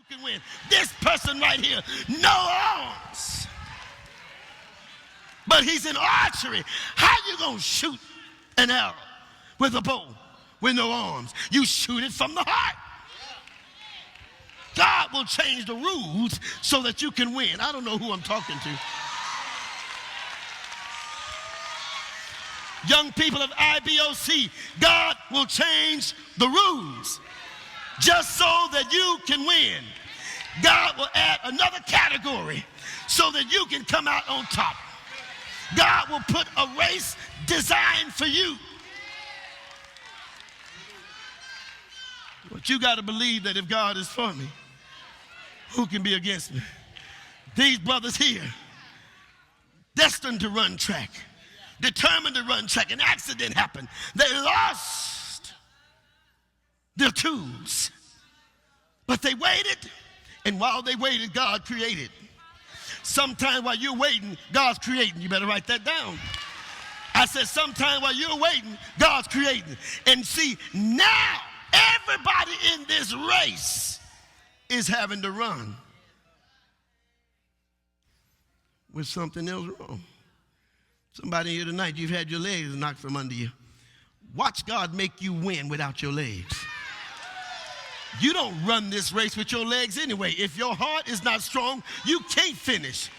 can win. This person right here, no arms. But he's in archery. How you going to shoot an arrow with a bow with no arms? You shoot it from the heart. God will change the rules so that you can win. I don't know who I'm talking to. Young people of IBOC, God will change the rules just so that you can win. God will add another category so that you can come out on top. God will put a race designed for you. But you got to believe that if God is for me, who can be against me? These brothers here, destined to run track, determined to run track. An accident happened. They lost their tools. But they waited, and while they waited, God created. Sometime while you're waiting, God's creating. You better write that down. I said sometime while you're waiting, God's creating. And see, now everybody in this race is having to run with something else wrong. Somebody here tonight, you've had your legs knocked from under you. Watch God make you win without your legs. You don't run this race with your legs anyway. If your heart is not strong, you can't finish.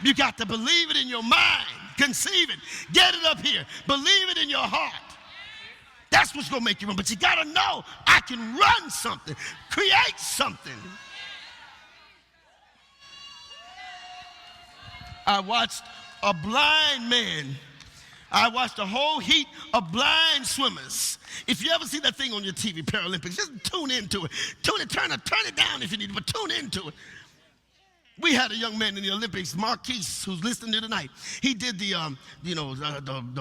You got to believe it in your mind, conceive it, get it up here, believe it in your heart. That's what's going to make you run. But you got to know, I can run something, create something. I watched a blind man. I watched a whole heat of blind swimmers. If you ever see that thing on your TV, Paralympics, just tune into it. Turn it down if you need to, but tune into it. We had a young man in the Olympics, Marquise, who's listening to tonight. He did the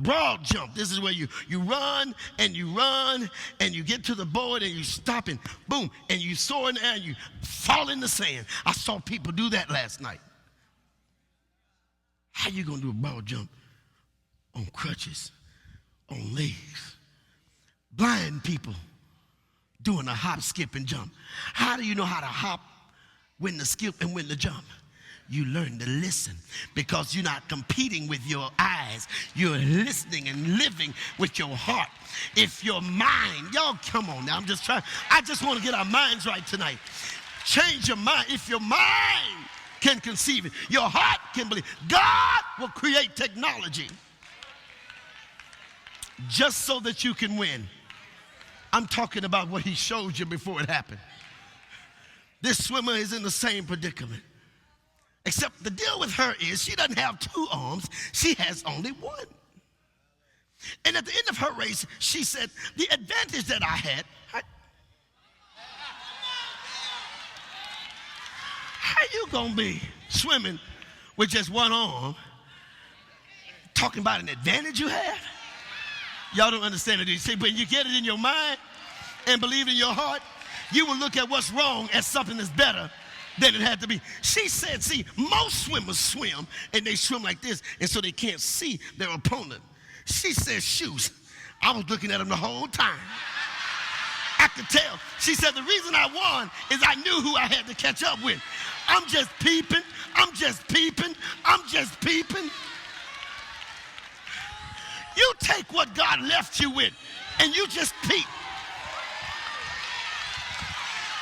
broad jump. This is where you run and you get to the board and you stop and boom, and you soar in the air and you fall in the sand. I saw people do that last night. How you gonna do a broad jump on crutches, on legs? Blind people doing a hop, skip, and jump. How do you know how to hop, when to skip, and when to jump? You learn to listen, because you're not competing with your eyes. You're listening and living with your heart. If your mind, y'all come on now, I just want to get our minds right tonight. Change your mind. If your mind can conceive it, your heart can believe. God will create technology just so that you can win. I'm talking about what he showed you before it happened. This swimmer is in the same predicament. Except the deal with her is she doesn't have two arms. She has only one. And at the end of her race, she said, the advantage that I had, how you gonna be swimming with just one arm, talking about an advantage you have? Y'all don't understand it. You see, but you get it in your mind and believe in your heart, you will look at what's wrong as something that's better than it had to be. She said, see, most swimmers swim and they swim like this, and so they can't see their opponent. She said, shoes. I was looking at them the whole time. I could tell. She said, the reason I won is I knew who I had to catch up with. I'm just peeping. I'm just peeping. I'm just peeping. You take what God left you with and you just peep.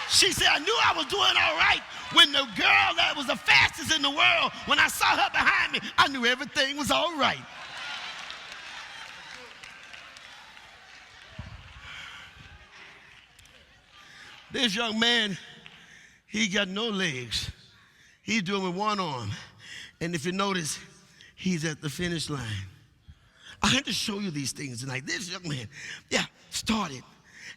She said, I knew I was doing all right when the girl that was the fastest in the world, when I saw her behind me, I knew everything was all right. This young man, he got no legs. He's doing with one arm. And if you notice, he's at the finish line. I had to show you these things tonight. This young man, started.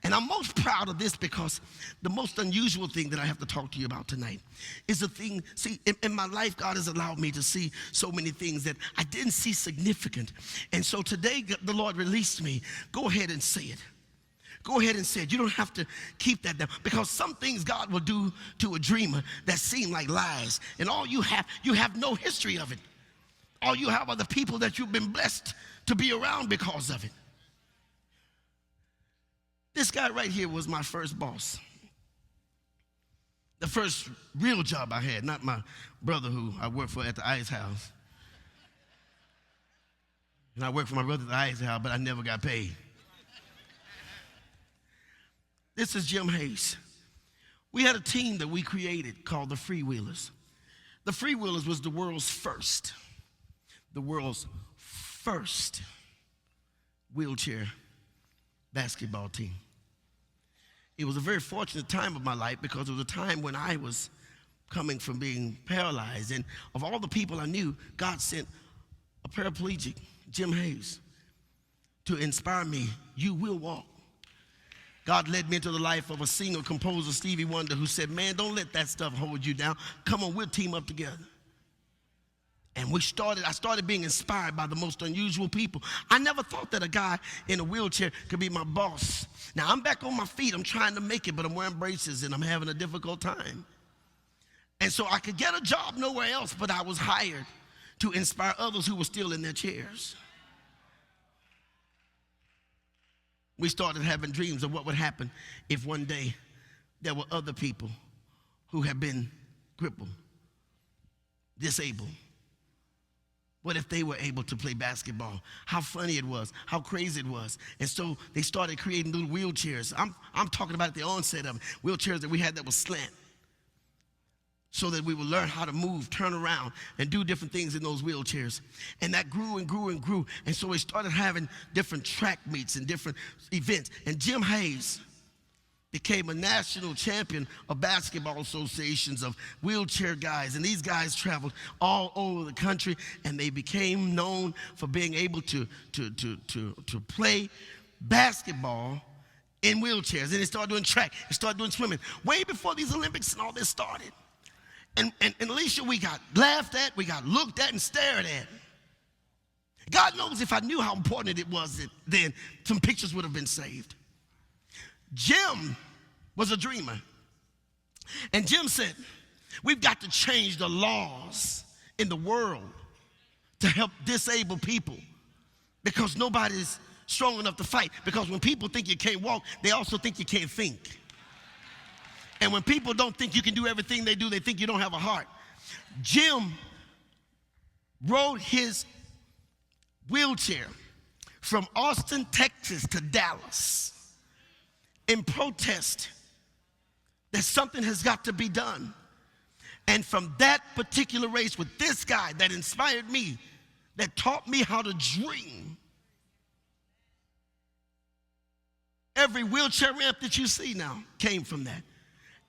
And I'm most proud of this because the most unusual thing that I have to talk to you about tonight is the thing, see, in my life, God has allowed me to see so many things that I didn't see significant. And so today, the Lord released me. Go ahead and say it. Go ahead and say it. You don't have to keep that down, because some things God will do to a dreamer that seem like lies. And all you have no history of it. All you have are the people that you've been blessed to be around because of it. This guy right here was my first boss. The first real job I had, not my brother who I worked for at the ice house. And I worked for my brother at the ice house, but I never got paid. This is Jim Hayes. We had a team that we created called the Freewheelers. The Freewheelers was the world's first wheelchair basketball team. It was a very fortunate time of my life because it was a time when I was coming from being paralyzed. And of all the people I knew, God sent a paraplegic, Jim Hayes, to inspire me. You will walk. God led me into the life of a singer, composer, Stevie Wonder, who said, man, don't let that stuff hold you down. Come on, we'll team up together. And I started being inspired by the most unusual people. I never thought that a guy in a wheelchair could be my boss. Now, I'm back on my feet. I'm trying to make it, but I'm wearing braces, and I'm having a difficult time. And so I could get a job nowhere else, but I was hired to inspire others who were still in their chairs. We started having dreams of what would happen if one day there were other people who had been crippled, disabled. What if they were able to play basketball? How funny it was, how crazy it was. And so they started creating little wheelchairs. I'm talking about the onset of it, wheelchairs that we had that was slant, so that we would learn how to move, turn around, and do different things in those wheelchairs. And that grew and grew and grew. And so we started having different track meets and different events. And Jim Hayes became a national champion of basketball associations of wheelchair guys. And these guys traveled all over the country, and they became known for being able to play basketball in wheelchairs. And they started doing track, they started doing swimming, way before these Olympics and all this started. And Alicia, we got laughed at, we got looked at and stared at. God knows if I knew how important it was then, some pictures would have been saved. Jim was a dreamer. And Jim said, we've got to change the laws in the world to help disabled people, because nobody's strong enough to fight. Because when people think you can't walk, they also think you can't think. And when people don't think you can do everything they do, they think you don't have a heart. Jim rode his wheelchair from Austin, Texas to Dallas in protest that something has got to be done. And from that particular race with this guy that inspired me, that taught me how to dream, every wheelchair ramp that you see now came from that.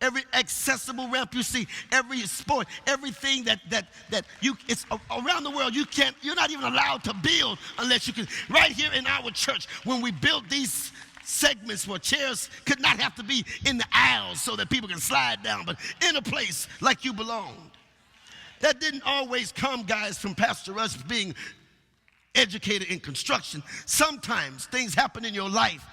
Every accessible ramp you see, every sport, everything that it's around the world, you're not even allowed to build unless you can. Right here in our church, when we built these segments where chairs could not have to be in the aisles so that people can slide down, but in a place like you belonged. That didn't always come, guys, from Pastor Russ being educated in construction. Sometimes things happen in your life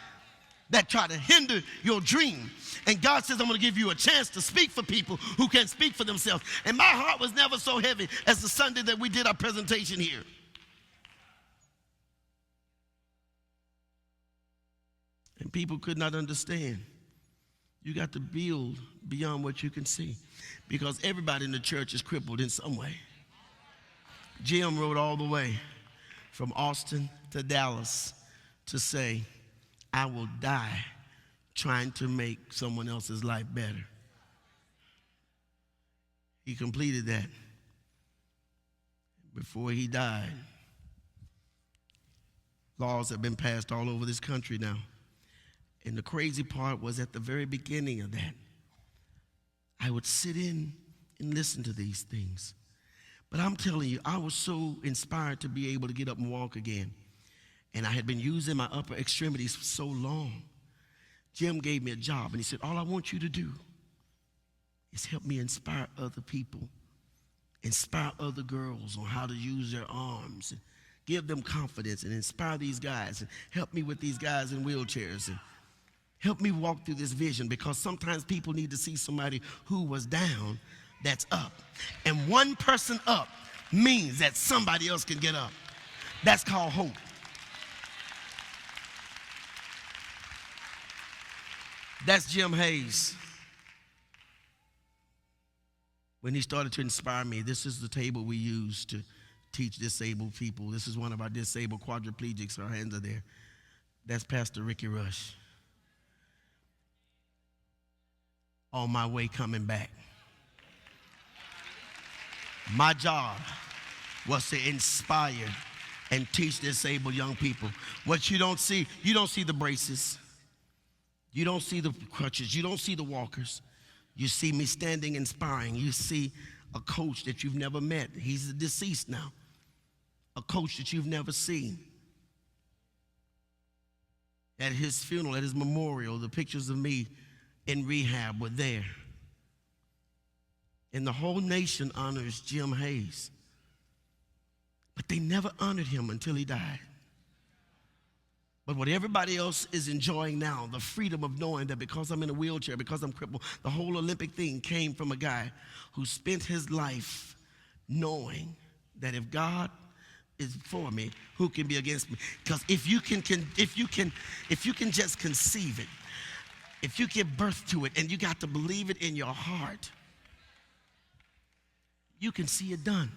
that try to hinder your dream. And God says, I'm going to give you a chance to speak for people who can't speak for themselves. And my heart was never so heavy as the Sunday that we did our presentation here. And people could not understand. You got to build beyond what you can see, because everybody in the church is crippled in some way. Jim rode all the way from Austin to Dallas to say, I will die trying to make someone else's life better. He completed that. Before he died, laws have been passed all over this country now. And the crazy part was at the very beginning of that, I would sit in and listen to these things. But I'm telling you, I was so inspired to be able to get up and walk again. And I had been using my upper extremities for so long. Jim gave me a job, and he said, all I want you to do is help me inspire other people, inspire other girls on how to use their arms, and give them confidence, and inspire these guys, and help me with these guys in wheelchairs, and help me walk through this vision, because sometimes people need to see somebody who was down that's up. And one person up means that somebody else can get up. That's called hope. That's Jim Hayes. when he started to inspire me, this is the table we use to teach disabled people. This is one of our disabled quadriplegics. Our hands are there. That's Pastor Rickie Rush. On my way coming back. My job was to inspire and teach disabled young people. What you don't see the braces. You don't see the crutches. You don't see the walkers. You see me standing inspiring. You see a coach that you've never met. He's deceased now. A coach that you've never seen. At his funeral, at his memorial, the pictures of me in rehab were there. And the whole nation honors Jim Hayes. But they never honored him until he died. But what everybody else is enjoying now, the freedom of knowing that because I'm in a wheelchair, because I'm crippled, the whole Olympic thing came from a guy who spent his life knowing that if God is for me, who can be against me? Because if you can just conceive it, if you give birth to it and you got to believe it in your heart, you can see it done.